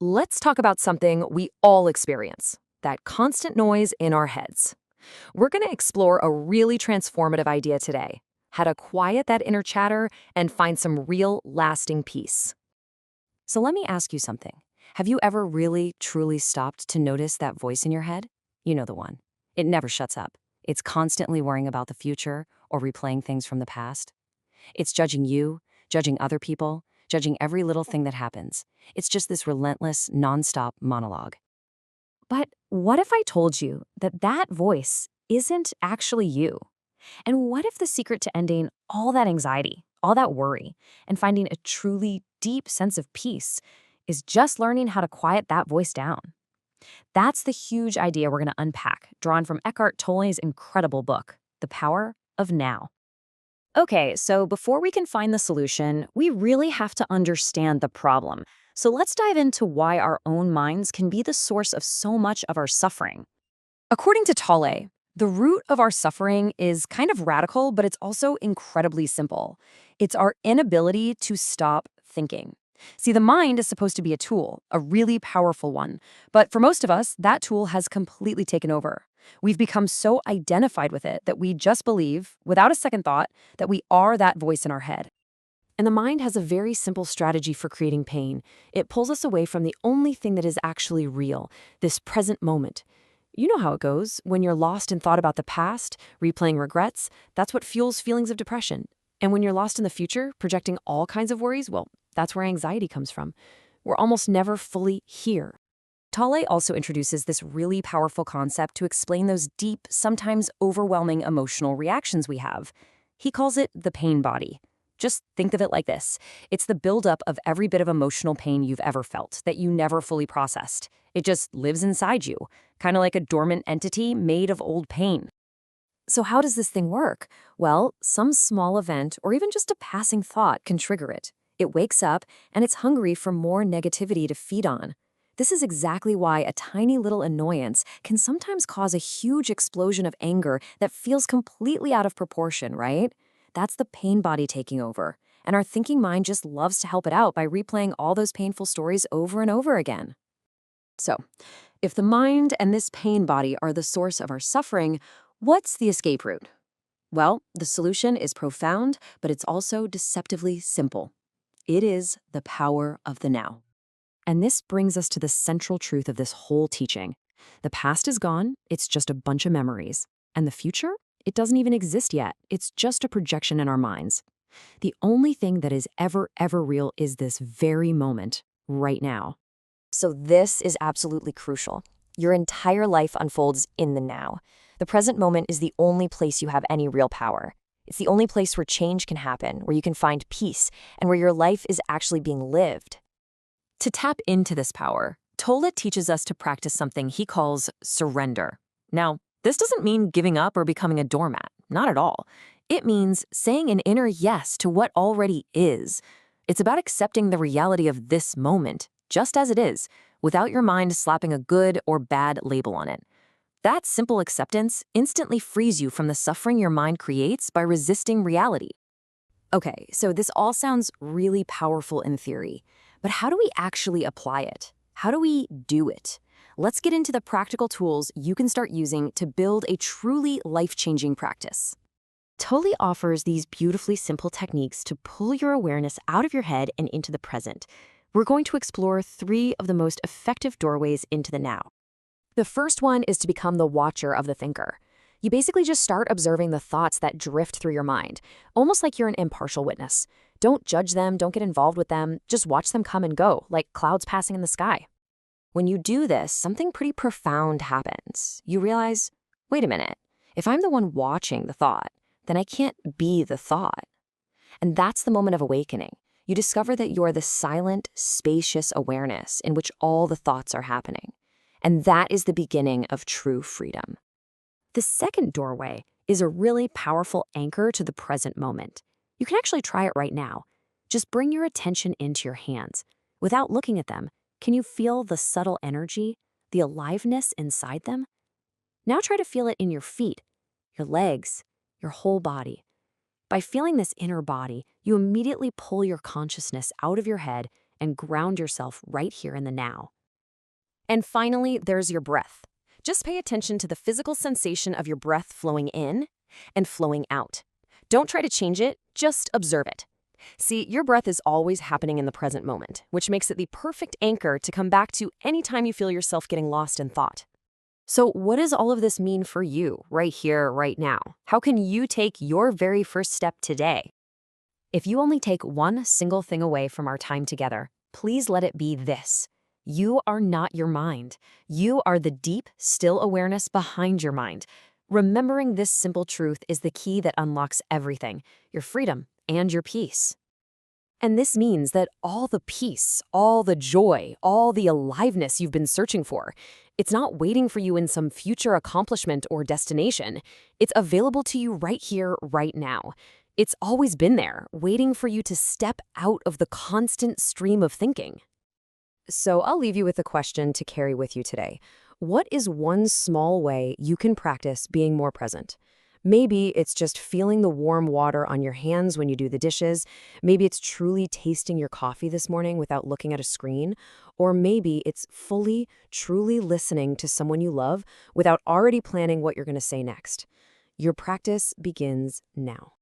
Let's talk about something we all experience, that constant noise in our heads. We're going to explore a really transformative idea today, how to quiet that inner chatter and find some real lasting peace. So let me ask you something. Have you ever really, truly stopped to notice that voice in your head? You know the one. It never shuts up. It's constantly worrying about the future or replaying things from the past. It's judging you, judging other people, judging every little thing that happens. It's just this relentless, nonstop monologue. But what if I told you that that voice isn't actually you? And what if the secret to ending all that anxiety, all that worry, and finding a truly deep sense of peace is just learning how to quiet that voice down? That's the huge idea we're going to unpack, drawn from Eckhart Tolle's incredible book, The Power of Now. Okay, so before we can find the solution, we really have to understand the problem. So let's dive into why our own minds can be the source of so much of our suffering. According to Tolle, the root of our suffering is kind of radical, but it's also incredibly simple. It's our inability to stop thinking. See, the mind is supposed to be a tool, a really powerful one. But for most of us, that tool has completely taken over. We've become so identified with it that we just believe, without a second thought, that we are that voice in our head. And the mind has a very simple strategy for creating pain. It pulls us away from the only thing that is actually real, this present moment. You know how it goes. When you're lost in thought about the past, replaying regrets, that's what fuels feelings of depression. And when you're lost in the future, projecting all kinds of worries, well, that's where anxiety comes from. We're almost never fully here. Tolle also introduces this really powerful concept to explain those deep, sometimes overwhelming emotional reactions we have. He calls it the pain body. Just think of it like this. It's the buildup of every bit of emotional pain you've ever felt that you never fully processed. It just lives inside you, kind of like a dormant entity made of old pain. So how does this thing work? Well, some small event or even just a passing thought can trigger it. It wakes up and it's hungry for more negativity to feed on. This is exactly why a tiny little annoyance can sometimes cause a huge explosion of anger that feels completely out of proportion, right? That's the pain body taking over. And our thinking mind just loves to help it out by replaying all those painful stories over and over again. So, if the mind and this pain body are the source of our suffering, what's the escape route? Well, the solution is profound, but it's also deceptively simple. It is the power of the now. And this brings us to the central truth of this whole teaching. The past is gone, it's just a bunch of memories. And the future? It doesn't even exist yet. It's just a projection in our minds. The only thing that is ever real is this very moment, right now. So this is absolutely crucial. Your entire life unfolds in the now. The present moment is the only place you have any real power. It's the only place where change can happen, where you can find peace, and where your life is actually being lived. To tap into this power, Tolle teaches us to practice something he calls surrender. Now, this doesn't mean giving up or becoming a doormat, not at all. It means saying an inner yes to what already is. It's about accepting the reality of this moment, just as it is, without your mind slapping a good or bad label on it. That simple acceptance instantly frees you from the suffering your mind creates by resisting reality. Okay, so this all sounds really powerful in theory, but how do we actually apply it? How do we do it? Let's get into the practical tools you can start using to build a truly life-changing practice. Tolle offers these beautifully simple techniques to pull your awareness out of your head and into the present. We're going to explore 3 of the most effective doorways into the now. The first one is to become the watcher of the thinker. You basically just start observing the thoughts that drift through your mind, almost like you're an impartial witness. Don't judge them, don't get involved with them, just watch them come and go, like clouds passing in the sky. When you do this, something pretty profound happens. You realize, wait a minute, if I'm the one watching the thought, then I can't be the thought. And that's the moment of awakening. You discover that you're the silent, spacious awareness in which all the thoughts are happening. And that is the beginning of true freedom. The second doorway is a really powerful anchor to the present moment. You can actually try it right now. Just bring your attention into your hands. Without looking at them, can you feel the subtle energy, the aliveness inside them? Now try to feel it in your feet, your legs, your whole body. By feeling this inner body, you immediately pull your consciousness out of your head and ground yourself right here in the now. And finally, there's your breath. Just pay attention to the physical sensation of your breath flowing in and flowing out. Don't try to change it, just observe it. See, your breath is always happening in the present moment, which makes it the perfect anchor to come back to anytime you feel yourself getting lost in thought. So what does all of this mean for you, right here, right now? How can you take your very first step today? If you only take one single thing away from our time together, please let it be this. You are not your mind. You are the deep, still awareness behind your mind. Remembering this simple truth is the key that unlocks everything, your freedom and your peace. And this means that all the peace, all the joy, all the aliveness you've been searching for, it's not waiting for you in some future accomplishment or destination. It's available to you right here, right now. It's always been there, waiting for you to step out of the constant stream of thinking. So I'll leave you with a question to carry with you today. What is one small way you can practice being more present? Maybe it's just feeling the warm water on your hands when you do the dishes. Maybe it's truly tasting your coffee this morning without looking at a screen. Or maybe it's fully, truly listening to someone you love without already planning what you're going to say next. Your practice begins now.